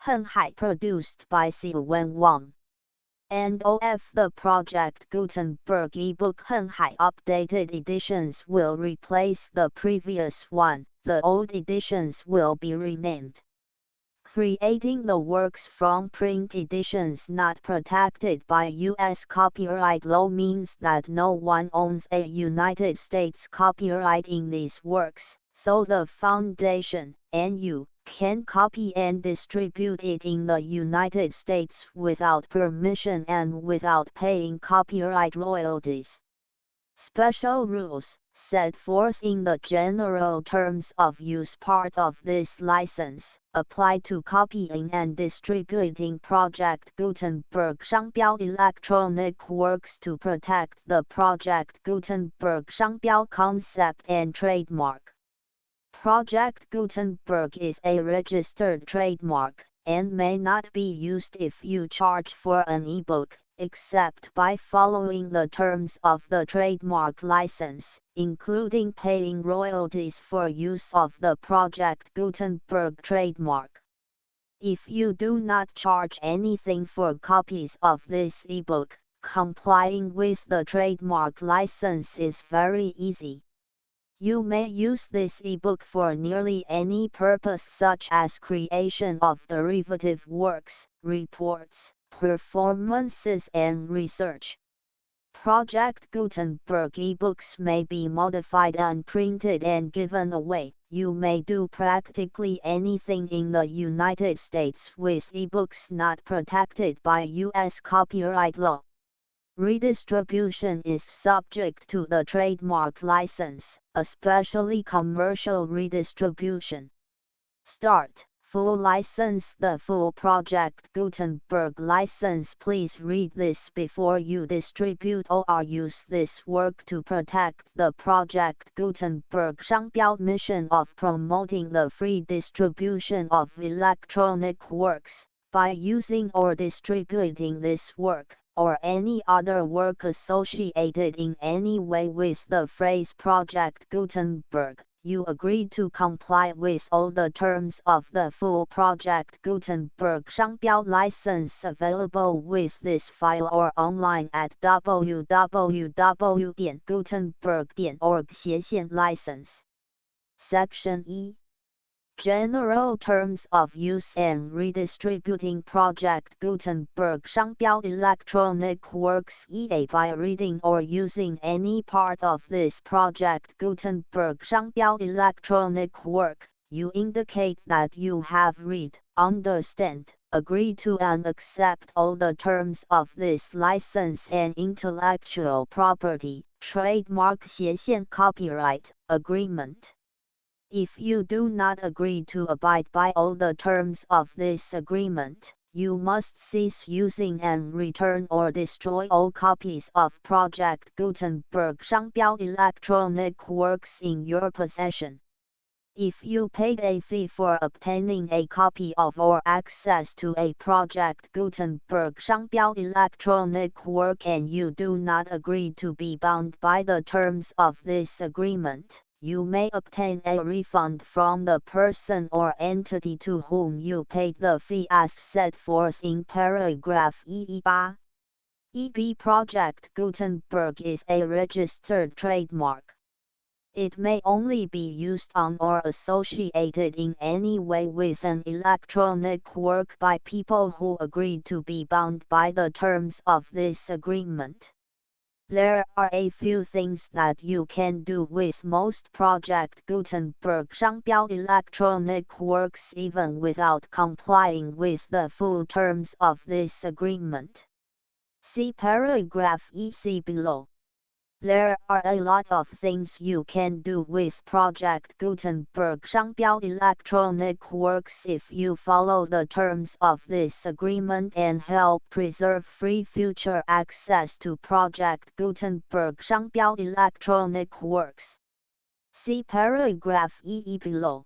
Henhai produced by Jianren Wu. And of the Project Gutenberg ebook Henhai updated editions will replace the previous one, the old editions will be renamed. Creating the works from print editions not protected by U.S. copyright law means that no one owns a United States copyright in these works, so the Foundation, NU, can copy and distribute it in the United States without permission and without paying copyright royalties. Special rules, set forth in the general terms of use part of this license, apply to copying and distributing Project Gutenberg 商标 electronic works to protect the Project Gutenberg 商标 concept and trademark. Project Gutenberg is a registered trademark, and may not be used if you charge for an ebook, except by following the terms of the trademark license, including paying royalties for use of the Project Gutenberg trademark. If you do not charge anything for copies of this ebook, complying with the trademark license is very easy. You may use this ebook for nearly any purpose such as creation of derivative works, reports, performances and research. Project Gutenberg ebooks may be modified and printed and given away. You may do practically anything in the United States with ebooks not protected by U.S. copyright law. Redistribution is subject to the trademark license, especially commercial redistribution. Start. Full license. The full Project Gutenberg license. Please read this before you distribute or use this work to protect the Project Gutenberg 商标 mission of promoting the free distribution of electronic works, by using or distributing this work, or any other work associated in any way with the phrase Project Gutenberg. You agree to comply with all the terms of the full Project Gutenberg 商标 license available with this file or online at www.gutenberg.org/license. Section E. General terms of use and redistributing Project Gutenberg 商标 electronic works. By reading or using any part of this Project Gutenberg 商标 electronic work, you indicate that you have read, understand, agree to and accept all the terms of this license and intellectual property, trademark copyright agreement. If you do not agree to abide by all the terms of this agreement, you must cease using and return or destroy all copies of Project Gutenberg 商标 electronic works in your possession. If you paid a fee for obtaining a copy of or access to a Project Gutenberg 商标 electronic work and you do not agree to be bound by the terms of this agreement, you may obtain a refund from the person or entity to whom you paid the fee as set forth in paragraph EE8. EB Project Gutenberg is a registered trademark. It may only be used on or associated in any way with an electronic work by people who agreed to be bound by the terms of this agreement. There are a few things that you can do with most Project Gutenberg 商标 electronic works even without complying with the full terms of this agreement. See paragraph EC below. There are a lot of things you can do with Project Gutenberg 商标 electronic works if you follow the terms of this agreement and help preserve free future access to Project Gutenberg 商标 electronic works. See paragraph EE below.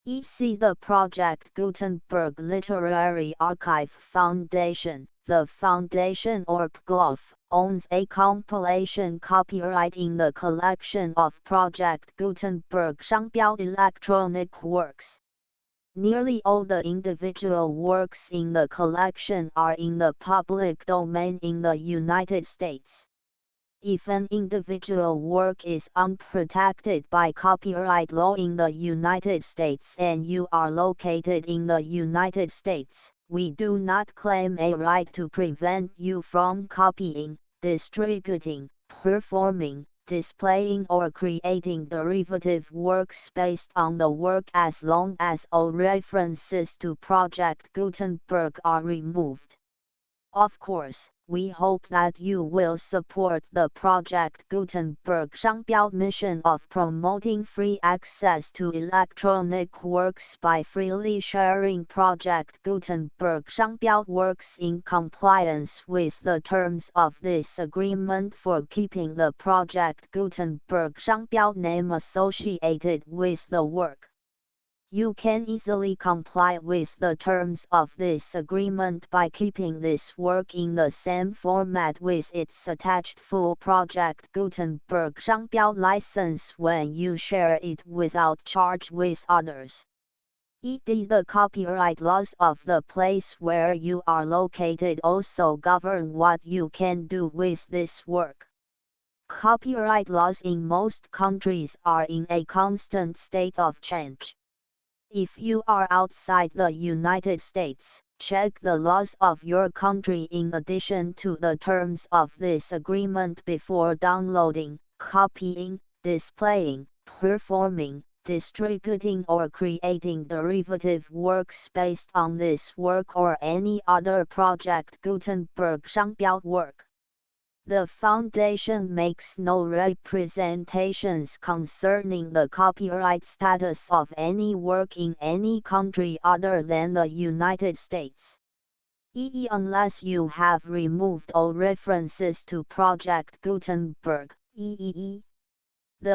EC The Project Gutenberg Literary Archive Foundation, the foundation or PGLOF, owns a compilation copyright in the collection of Project Gutenberg 商标 electronic works. Nearly all the individual works in the collection are in the public domain in the United States. If an individual work is unprotected by copyright law in the United States and you are located in the United States, we do not claim a right to prevent you from copying, distributing, performing, displaying or creating derivative works based on the work as long as all references to Project Gutenberg are removed. Of course, we hope that you will support the Project Gutenberg 商标 mission of promoting free access to electronic works by freely sharing Project Gutenberg 商标 works in compliance with the terms of this agreement for keeping the Project Gutenberg 商标 name associated with the work. You can easily comply with the terms of this agreement by keeping this work in the same format with its attached full Project Gutenberg 商标 license when you share it without charge with others. E.d. The copyright laws of the place where you are located also govern what you can do with this work. Copyright laws in most countries are in a constant state of change. If you are outside the United States, check the laws of your country in addition to the terms of this agreement before downloading, copying, displaying, performing, distributing or creating derivative works based on this work or any other Project Gutenberg 商标 work. The Foundation makes no representations concerning the copyright status of any work in any country other than the United States. Unless you have removed all references to Project Gutenberg. The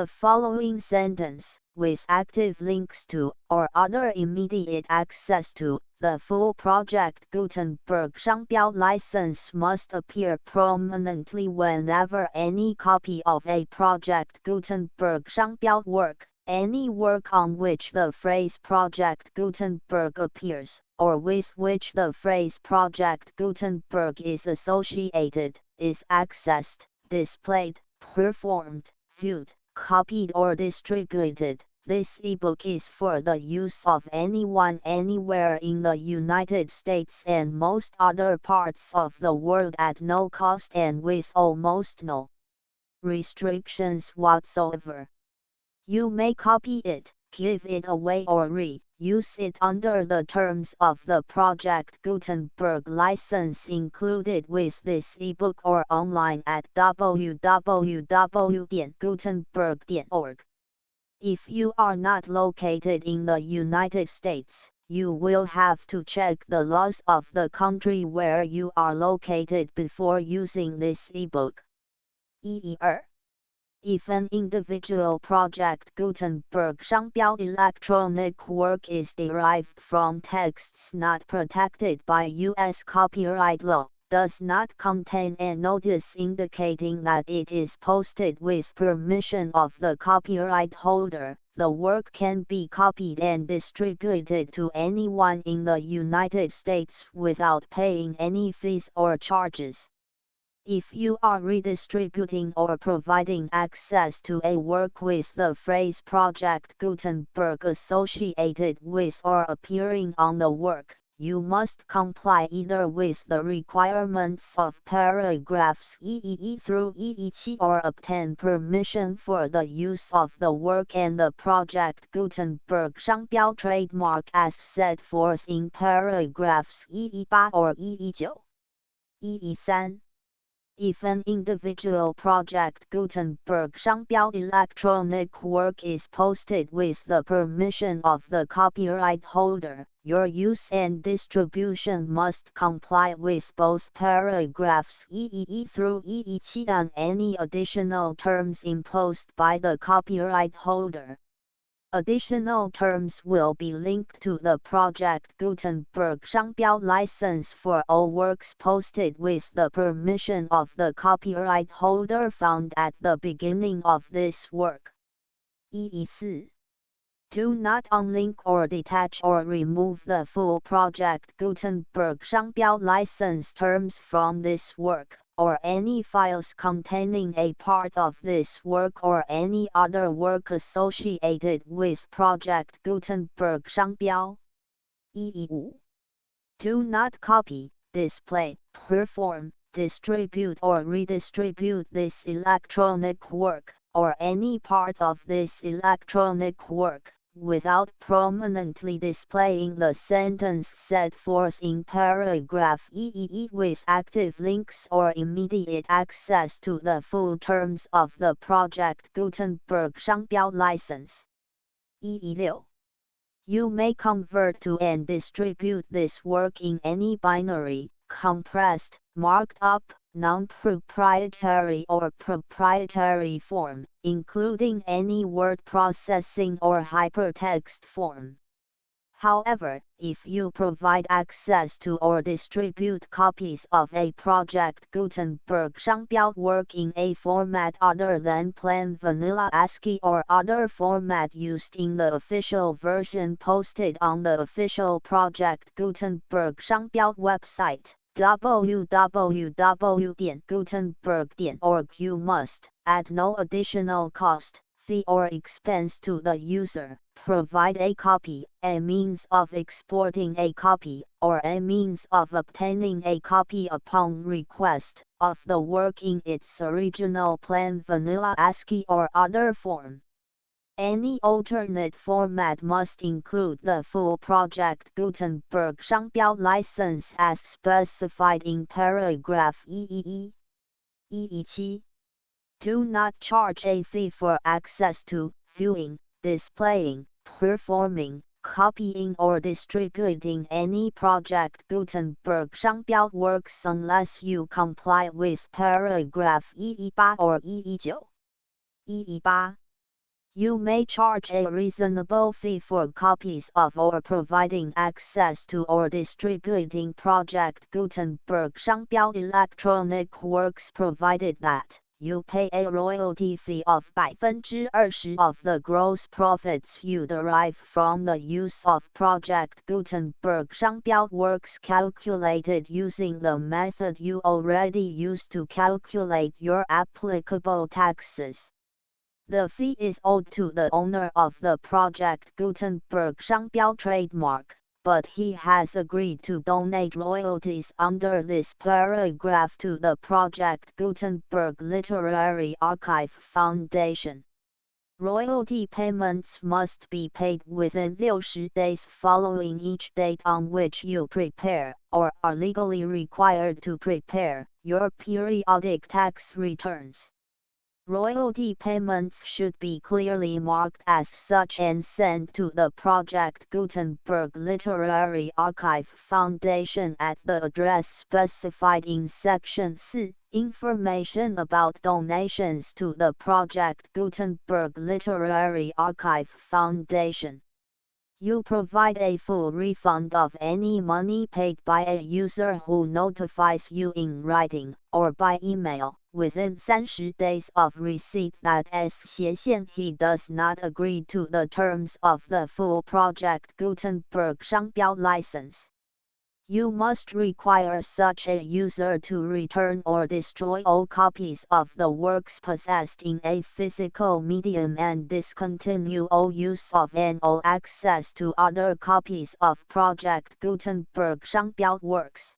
following sentence, with active links to, or other immediate access to, the full Project Gutenberg 商标 license must appear prominently whenever any copy of a Project Gutenberg 商标 work, any work on which the phrase Project Gutenberg appears, or with which the phrase Project Gutenberg is associated, is accessed, displayed, performed, viewed, copied or distributed. This ebook is for the use of anyone anywhere in the United States and most other parts of the world at no cost and with almost no restrictions whatsoever. You may copy it, give it away or use it under the terms of the Project Gutenberg license included with this ebook or online at www.gutenberg.org. If you are not located in the United States, you will have to check the laws of the country where you are located before using this ebook. If an individual Project Gutenberg 商标 electronic work is derived from texts not protected by U.S. copyright law, does not contain a notice indicating that it is posted with permission of the copyright holder, the work can be copied and distributed to anyone in the United States without paying any fees or charges. If you are redistributing or providing access to a work with the phrase Project Gutenberg associated with or appearing on the work, you must comply either with the requirements of paragraphs EE through EE7 or obtain permission for the use of the work and the Project Gutenberg 商标 trademark as set forth in paragraphs EE8 or EE9. EE3. If an individual Project Gutenberg 商标 electronic work is posted with the permission of the copyright holder, your use and distribution must comply with both paragraphs EE through EE7 and any additional terms imposed by the copyright holder. Additional terms will be linked to the Project Gutenberg 商标 license for all works posted with the permission of the copyright holder found at the beginning of this work. EE4. Do not unlink or detach or remove the full Project Gutenberg 商标 license terms from this work, or any files containing a part of this work or any other work associated with Project Gutenberg 商标。115. Do not copy, display, perform, distribute or redistribute this electronic work, or any part of this electronic work, without prominently displaying the sentence set forth in paragraph EEE with active links or immediate access to the full terms of the Project Gutenberg 商标 license. 116. You may convert to and distribute this work in any binary, compressed, marked up, non-proprietary or proprietary form, including any word processing or hypertext form. However, if you provide access to or distribute copies of a Project Gutenberg 商标 work in a format other than plain vanilla ASCII or other format used in the official version posted on the official Project Gutenberg 商标 website, www.gutenberg.org, you must, at no additional cost, fee or expense to the user, provide a copy, a means of exporting a copy, or a means of obtaining a copy upon request, of the work in its original plain vanilla ASCII or other form. Any alternate format must include the full Project Gutenberg 商标 license as specified in paragraph EEE. 117. Do not charge a fee for access to, viewing, displaying, performing, copying or distributing any Project Gutenberg 商标 works unless you comply with paragraph 118 or 119. 118. You may charge a reasonable fee for copies of or providing access to or distributing Project Gutenberg 商标 electronic works provided that you pay a royalty fee of 20% of the gross profits you derive from the use of Project Gutenberg 商标 works calculated using the method you already used to calculate your applicable taxes. The fee is owed to the owner of the Project Gutenberg 商标 trademark, but he has agreed to donate royalties under this paragraph to the Project Gutenberg Literary Archive Foundation. Royalty payments must be paid within 60 days following each date on which you prepare, or are legally required to prepare, your periodic tax returns. Royalty payments should be clearly marked as such and sent to the Project Gutenberg Literary Archive Foundation at the address specified in Section 4, Information about donations to the Project Gutenberg Literary Archive Foundation. You provide a full refund of any money paid by a user who notifies you in writing, or by email, within 30 days of receipt that he does not agree to the terms of the full Project Gutenberg 商标 license. You must require such a user to return or destroy all copies of the works possessed in a physical medium and discontinue all use of and all access to other copies of Project Gutenberg 商标 works.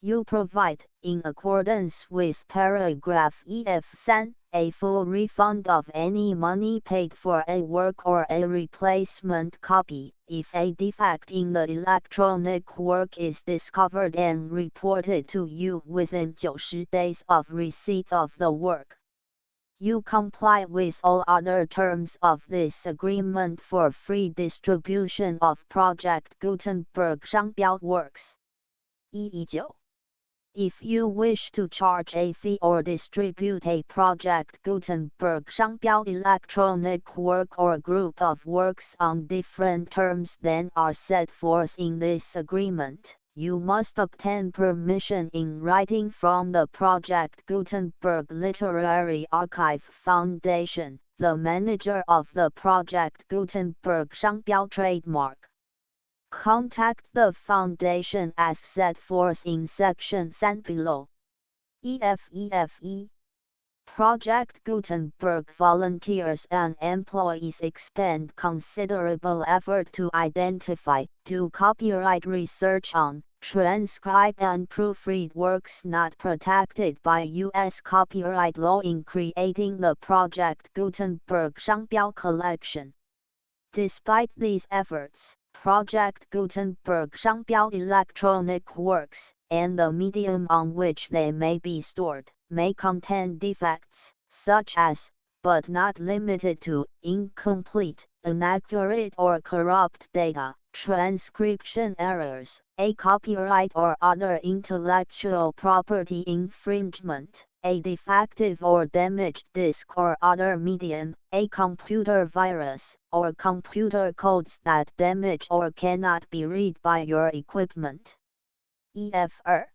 You provide, in accordance with paragraph EF3, a full refund of any money paid for a work or a replacement copy, if a defect in the electronic work is discovered and reported to you within 90 days of receipt of the work. You comply with all other terms of this agreement for free distribution of Project Gutenberg 商标 works. 119. If you wish to charge a fee or distribute a Project Gutenberg 商标 electronic work or group of works on different terms than are set forth in this agreement, you must obtain permission in writing from the Project Gutenberg Literary Archive Foundation, the manager of the project Gutenberg 商标 trademark. Contact the foundation as set forth in section 3 below. EFE Project Gutenberg volunteers and employees expend considerable effort to identify, do copyright research on, transcribe and proofread works not protected by U.S. copyright law in creating the Project Gutenberg 商标 collection. Despite these efforts, Project Gutenberg 商标 electronic works, and the medium on which they may be stored, may contain defects, such as, but not limited to, incomplete, inaccurate or corrupt data, transcription errors, a copyright or other intellectual property infringement, a defective or damaged disk or other medium, a computer virus, or computer codes that damage or cannot be read by your equipment. EFR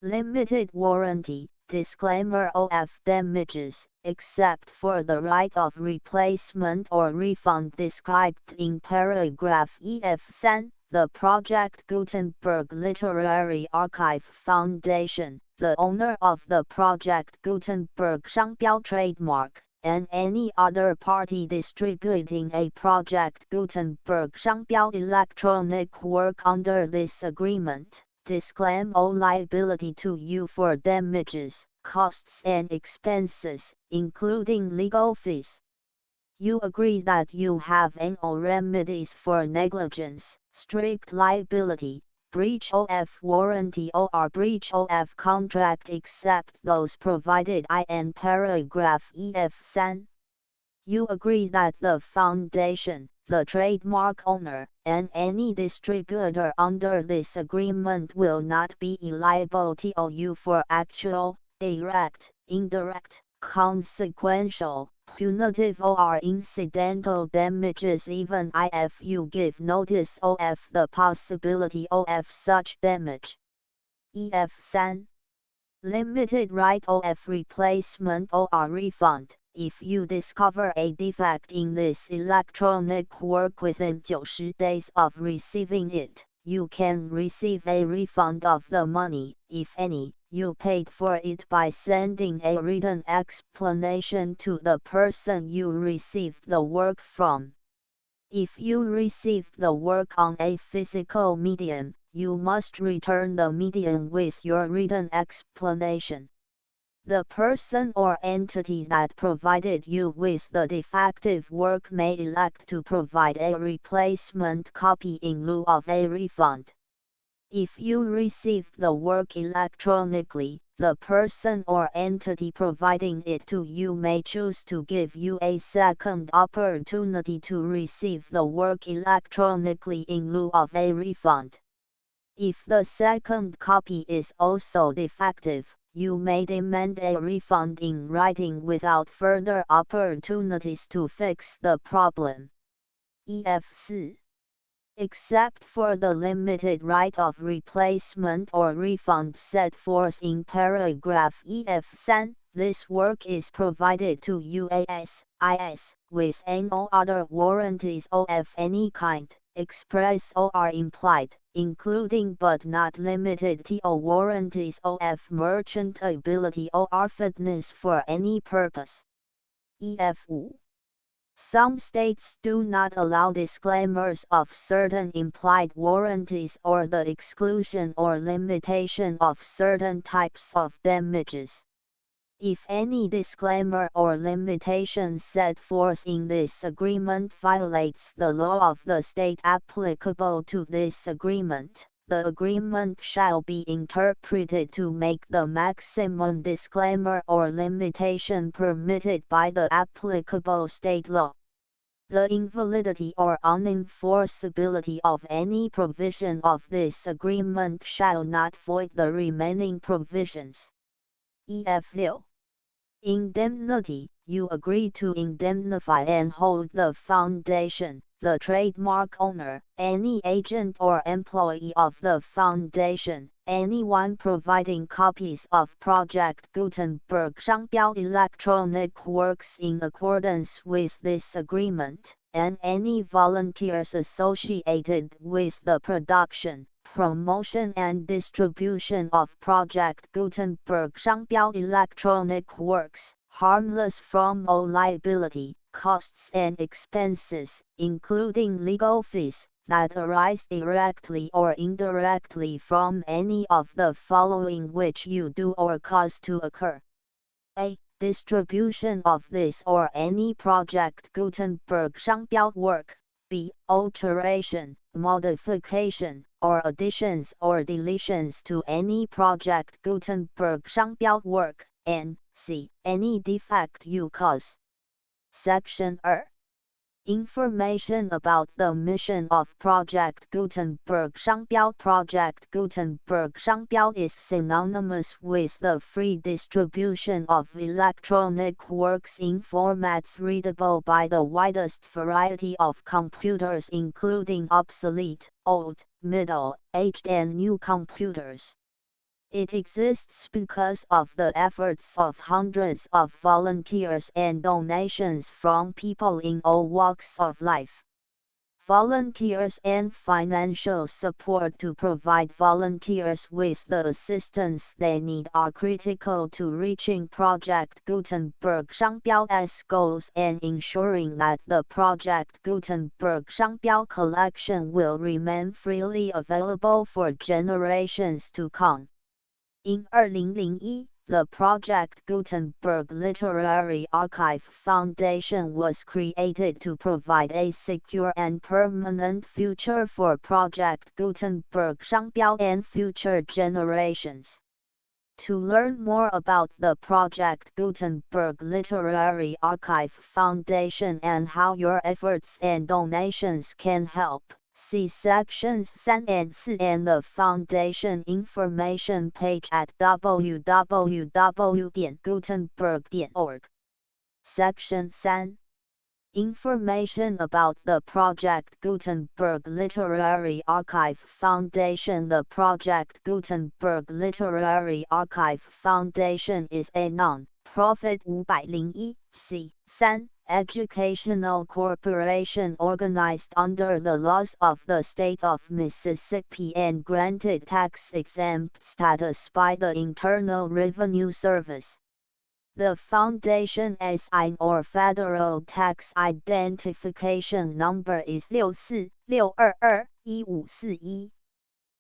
Limited warranty. Disclaimer of damages, except for the right of replacement or refund described in paragraph EF3, the Project Gutenberg Literary Archive Foundation, the owner of the Project Gutenberg 商标 trademark, and any other party distributing a Project Gutenberg 商标 electronic work under this agreement, disclaim all liability to you for damages, costs and expenses, including legal fees. You agree that you have no remedies for negligence, strict liability, breach of warranty or breach of contract except those provided in paragraph EF3. You agree that the foundation, the trademark owner, and any distributor under this agreement will not be liable to you for actual, direct, indirect, consequential, punitive or incidental damages even if you give notice of the possibility of such damage. EF3 Limited right of replacement or refund. If you discover a defect in this electronic work within 90 days of receiving it, you can receive a refund of the money, if any, you paid for it by sending a written explanation to the person you received the work from. If you received the work on a physical medium, you must return the medium with your written explanation. The person or entity that provided you with the defective work may elect to provide a replacement copy in lieu of a refund. If you received the work electronically, the person or entity providing it to you may choose to give you a second opportunity to receive the work electronically in lieu of a refund. If the second copy is also defective, you may demand a refund in writing without further opportunities to fix the problem. EF4 Except for the limited right of replacement or refund set forth in paragraph EF3, this work is provided to UAS, IS, with no other warranties of any kind, express or implied, including but not limited to warranties of merchantability or fitness for any purpose. EF5 Some states do not allow disclaimers of certain implied warranties or the exclusion or limitation of certain types of damages. If any disclaimer or limitation set forth in this agreement violates the law of the state applicable to this agreement, the agreement shall be interpreted to make the maximum disclaimer or limitation permitted by the applicable state law. The invalidity or unenforceability of any provision of this agreement shall not void the remaining provisions. EF Indemnity. You agree to indemnify and hold the foundation, the trademark owner, any agent or employee of the foundation, anyone providing copies of Project Gutenberg 商标 electronic works in accordance with this agreement, and any volunteers associated with the production, promotion and distribution of Project Gutenberg 商标 electronic works, harmless from all liability, costs and expenses, including legal fees, that arise directly or indirectly from any of the following which you do or cause to occur. A. Distribution of this or any Project Gutenberg 商标 work. B. Alteration, modification, or additions or deletions to any Project Gutenberg 商标 work. And C. Any defect you cause. Section 2. Information about the mission of Project Gutenberg 商标 Project Gutenberg 商标 is synonymous with the free distribution of electronic works in formats readable by the widest variety of computers including obsolete, old, middle-aged and new computers. It exists because of the efforts of hundreds of volunteers and donations from people in all walks of life. Volunteers and financial support to provide volunteers with the assistance they need are critical to reaching Project Gutenberg 商标's goals and ensuring that the Project Gutenberg 商标 collection will remain freely available for generations to come. In 2001, the Project Gutenberg Literary Archive Foundation was created to provide a secure and permanent future for Project Gutenberg 商标 and future generations. To learn more about the Project Gutenberg Literary Archive Foundation and how your efforts and donations can help, see sections 3 and 4 and the Foundation information page at www.gutenberg.org. Section 3. Information about the Project Gutenberg Literary Archive Foundation. The Project Gutenberg Literary Archive Foundation is a non-profit 501(c)(3) educational corporation organized under the laws of the state of Mississippi and granted tax-exempt status by the Internal Revenue Service. The foundation SIN or Federal Tax Identification Number is 64622-1541.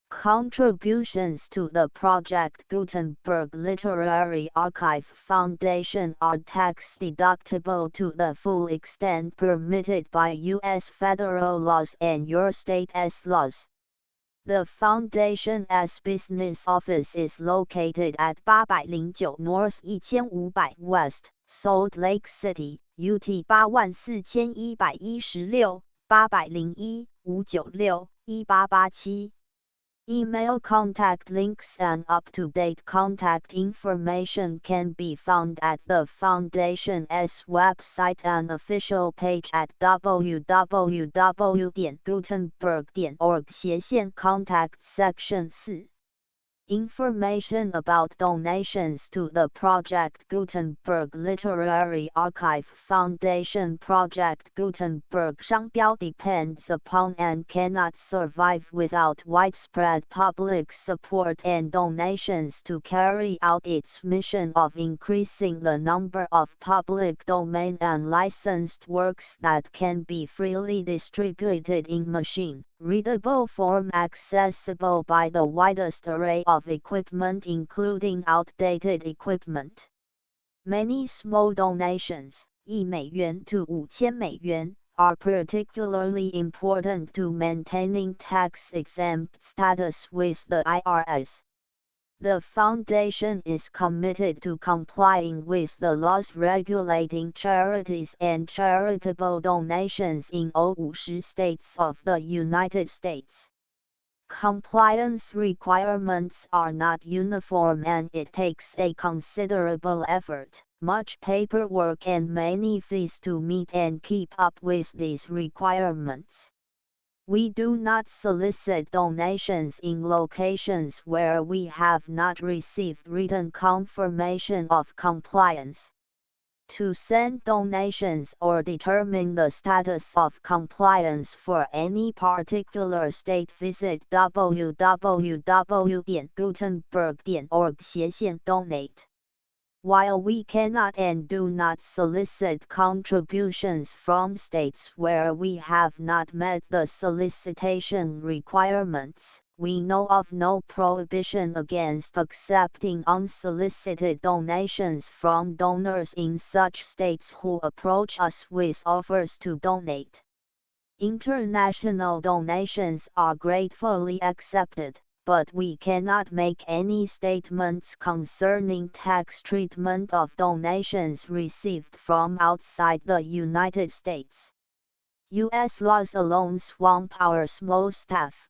Contributions to the Project Gutenberg Literary Archive Foundation are tax-deductible to the full extent permitted by U.S. federal laws and your state's laws. The Foundation's business office is located at 809 North 1500 West, Salt Lake City, UT 84116, 801-596-1887. Email contact links and up-to-date contact information can be found at the Foundation's website and official page at www.gutenberg.org/contact section 4. Information about donations to the Project Gutenberg Literary Archive Foundation. Project Gutenberg 商标 depends upon and cannot survive without widespread public support and donations to carry out its mission of increasing the number of public domain and licensed works that can be freely distributed in machine-readable form accessible by the widest array of equipment including outdated equipment. Many small donations, $1to $5,000, are particularly important to maintaining tax-exempt status with the IRS. The Foundation is committed to complying with the laws regulating charities and charitable donations in all 50 states of the United States. Compliance requirements are not uniform and it takes a considerable effort, much paperwork and many fees to meet and keep up with these requirements. We do not solicit donations in locations where we have not received written confirmation of compliance. To send donations or determine the status of compliance for any particular state, visit www.gutenberg.org/donate. While we cannot and do not solicit contributions from states where we have not met the solicitation requirements, we know of no prohibition against accepting unsolicited donations from donors in such states who approach us with offers to donate. International donations are gratefully accepted, but we cannot make any statements concerning tax treatment of donations received from outside the United States. U.S. laws alone swamp our small staff.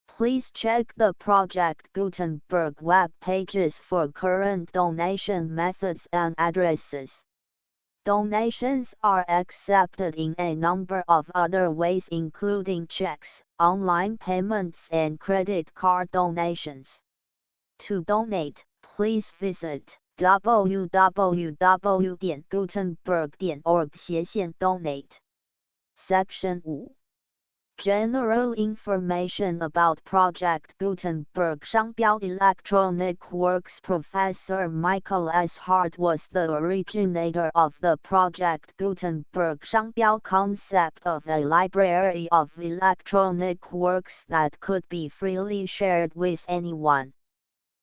Please check the Project Gutenberg web pages for current donation methods and addresses. Donations are accepted in a number of other ways, including checks, online payments, and credit card donations. To donate, please visit www.gutenberg.org/donate. Section 5. General information about Project Gutenberg. 商标 Electronic Works. Professor Michael S. Hart was the originator of the Project Gutenberg 商标 concept of a library of electronic works that could be freely shared with anyone.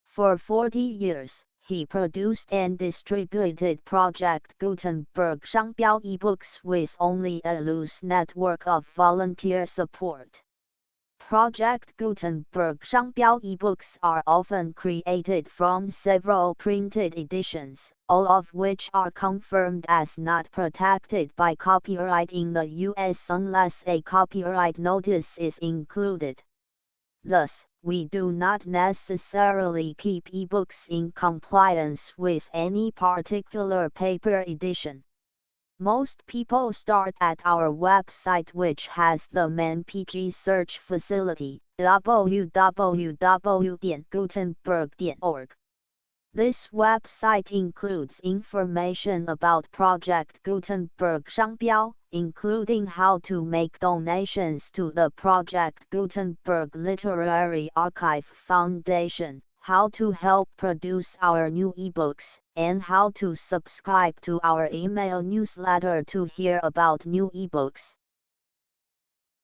For 40 years, he produced and distributed Project Gutenberg 商标 ebooks with only a loose network of volunteer support. Project Gutenberg 商标 ebooks are often created from several printed editions, all of which are confirmed as not protected by copyright in the US unless a copyright notice is included. Thus, we do not necessarily keep ebooks in compliance with any particular paper edition. Most people start at our website, which has the ManPG search facility, www.gutenberg.org. This website includes information about Project Gutenberg 商标, including how to make donations to the Project Gutenberg Literary Archive Foundation, how to help produce our new ebooks, and how to subscribe to our email newsletter to hear about new ebooks.